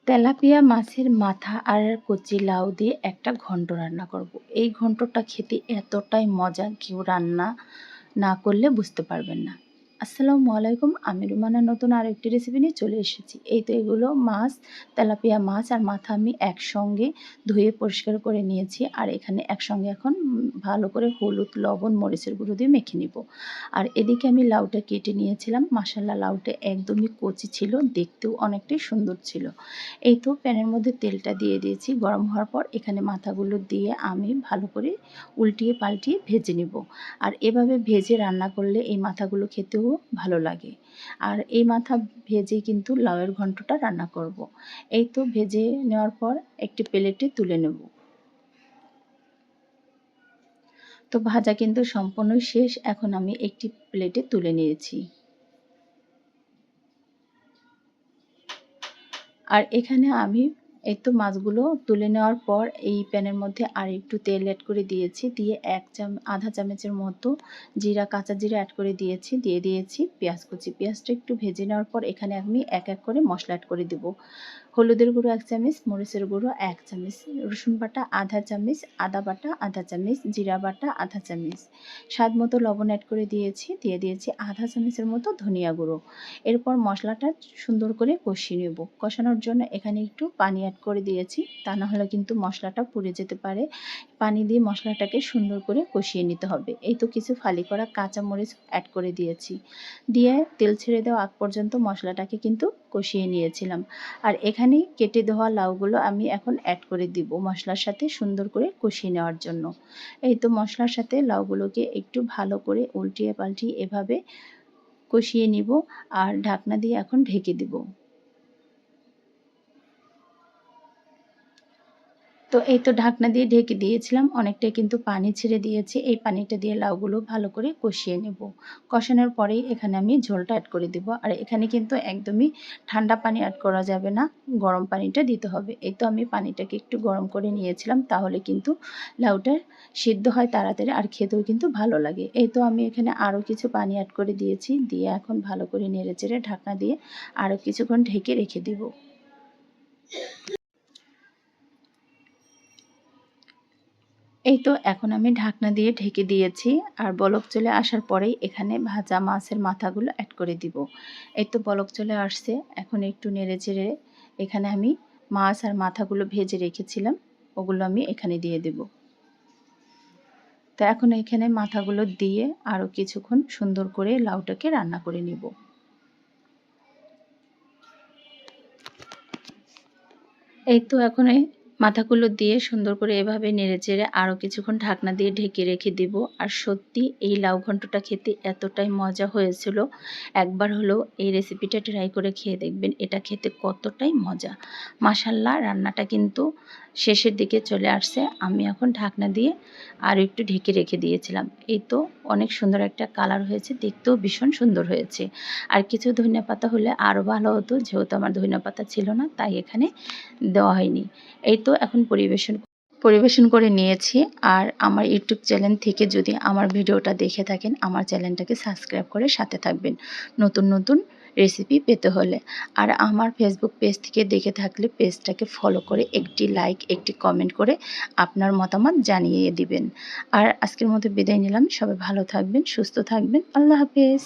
Tilapia মাছের মাথা আর কচি লাউ দিয়ে একটা ঘন্ট রান্না করব। এই ঘন্টটা খেতে এতটাই মজা, কেউ রান্না না করলে বুঝতে পারবেন না। আসসালামু আলাইকুম, আমি রুমানা নতুন আরেকটি রেসিপি নিয়ে চলে এসেছি। এই তো এগুলো মাছ, তেলাপিয়া মাছ আর মাথা আমি একসঙ্গে ধুয়ে পরিষ্কার করে নিয়েছি। আর এখানে একসঙ্গে এখন ভালো করে হলুদ, লবণ, মরিচের গুঁড়ো দিয়ে মেখে নিব। আর এদিকে আমি লাউটা কেটে নিয়েছিলাম। মাশাআল্লাহ, লাউটা একদমই কচি ছিল, দেখতেও অনেকটাই সুন্দর ছিল। এই তো প্যানের মধ্যে তেলটা দিয়ে দিয়েছি। গরম হওয়ার পর এখানে মাথাগুলো দিয়ে আমি ভালো করে উল্টিয়ে পাল্টিয়ে ভেজে নেব। আর এভাবে ভেজে রান্না করলে এই মাথাগুলো খেতেও ভালো লাগে। আর এই মাথা ভেজে কিন্তু লাউয়ের ঘন্টটা রান্না করব। এই তো ভেজে নেওয়ার পর একটি প্লেটে তুলে নেব। তো ভাজা কিন্তু সম্পূর্ণ শেষ। এখন আমি একটি প্লেটে তুলে নিয়েছি। আর এখানে আমি এই তো মাছগুলো তুলে নেওয়ার পর এই প্যানের মধ্যে আর একটু তেল অ্যাড করে দিয়েছি। দিয়ে আধা চামচের মতো কাঁচা জিরা অ্যাড করে দিয়েছি। দিয়ে দিয়েছি পেঁয়াজ কুচি। পেঁয়াজটা একটু ভেজে নেওয়ার পর এখানে আমি এক এক করে মশলা অ্যাড করে দেব। হলুদের গুঁড়ো 1 চামচ, মরিচের গুঁড়ো 1 চামচ, রসুন বাটা আধা চামচ, আদা বাটা আধা চামচ, জিরা বাটা আধা চামচ, স্বাদ মতো লবণ অ্যাড করে দিয়েছি। দিয়ে দিয়েছি আধা চামচের মতো ধনিয়া গুঁড়ো। এরপর মশলাটা সুন্দর করে কষিয়ে নেব। কষানোর জন্য এখানে একটু পানি অ্যাড করে দিয়েছি, তা না হলে কিন্তু মশলাটা পুড়ে যেতে পারে। পানি দিয়ে মশলাটাকে সুন্দর করে কষিয়ে নিতে হবে। এই তো কিছু ফালি করা কাঁচামরিচ অ্যাড করে দিয়েছি। দিয়ে তেল ছেড়ে দেওয়া আগ পর্যন্ত মশলাটাকে কিন্তু কষিয়ে নিয়েছিলাম। আর এখানে কেটে দেওয়া লাউগুলো আমি এখন অ্যাড করে দিব মশলার সাথে সুন্দর করে কষিয়ে নেওয়ার জন্য। এই তো মশলার সাথে লাউগুলোকে একটু ভালো করে উল্টিয়ে পাল্টিয়ে এভাবে কষিয়ে নিব। আর ঢাকনা দিয়ে এখন ঢেকে দিব। তো এই তো ঢাকনা দিয়ে ঢেকে দিয়েছিলাম, অনেকটাই কিন্তু পানি ছেড়ে দিয়েছে। এই পানিটা দিয়ে লাউগুলো ভালো করে কষিয়ে নেব। কষানোর পরেই এখানে আমি ঝোলটা অ্যাড করে দেব। আর এখানে কিন্তু একদমই ঠান্ডা পানি অ্যাড করা যাবে না, গরম পানিটা দিতে হবে। এই তো আমি পানিটাকে একটু গরম করে নিয়েছিলাম, তাহলে কিন্তু লাউটা সিদ্ধ হয় তাড়াতাড়ি আর খেতেও কিন্তু ভালো লাগে। এই তো আমি এখানে আরও কিছু পানি অ্যাড করে দিয়েছি। দিয়ে এখন ভালো করে নেড়েচেড়ে ঢাকনা দিয়ে আরও কিছুক্ষণ ঢেকে রেখে দেব। এই তো এখন আমি ঢাকনা দিয়ে ঢেকে দিয়েছি। আর বলক চলে আসার পরেই এখানে ভাজা মাছের মাথাগুলো অ্যাড করে দিব। এই তো বলক চলে আসছে, এখন একটু নেড়েচেড়ে এখানে আমি মাছ আর মাথাগুলো ভেজে রেখেছিলাম, ওগুলো আমি এখানে দিয়ে দেব। তো এখন এখানে মাথাগুলো দিয়ে আরও কিছুক্ষণ সুন্দর করে লাউটাকে রান্না করে নিব। এই তো এখন মাথাগুলো দিয়ে সুন্দর করে এভাবে নেড়েচেড়ে আরও কিছুক্ষণ ঢাকনা দিয়ে ঢেকে রেখে দেব। আর সত্যি এই লাউ ঘন্টটা খেতে এতটাই মজা হয়েছিল, একবার হলেও এই রেসিপিটা ট্রাই করে খেয়ে দেখবেন, এটা খেতে কতটাই মজা। মাশাআল্লাহ, রান্নাটা কিন্তু শেষের দিকে চলে আসছে। আমি এখন ঢাকনা দিয়ে আর একটু ঢেকে রেখে দিয়েছিলাম। এই তো অনেক সুন্দর একটা কালার হয়েছে, দেখতেও ভীষণ সুন্দর হয়েছে। আর কিছু ধনিয়া পাতা হলে আরও ভালো হতো, যেহেতু আমার ধনিয়া পাতা ছিল না তাই এখানে দেওয়া হয়নি। এই তো এখন পরিবেশন করে নিয়েছি। আর আমার ইউটিউব চ্যানেল থেকে যদি আমার ভিডিওটা দেখে থাকেন, আমার চ্যানেলটাকে সাবস্ক্রাইব করে সাথে থাকবেন নতুন নতুন রেসিপি পেতে হলে। আর আমার ফেসবুক পেজ থেকে দেখে থাকলে পেজটাকে ফলো করে একটি লাইক, একটি কমেন্ট করে আপনার মতামত জানিয়ে দিবেন। আর আজকের মতো বিদায় নিলাম। সবাই ভালো থাকবেন, সুস্থ থাকবেন। আল্লাহ হাফেজ।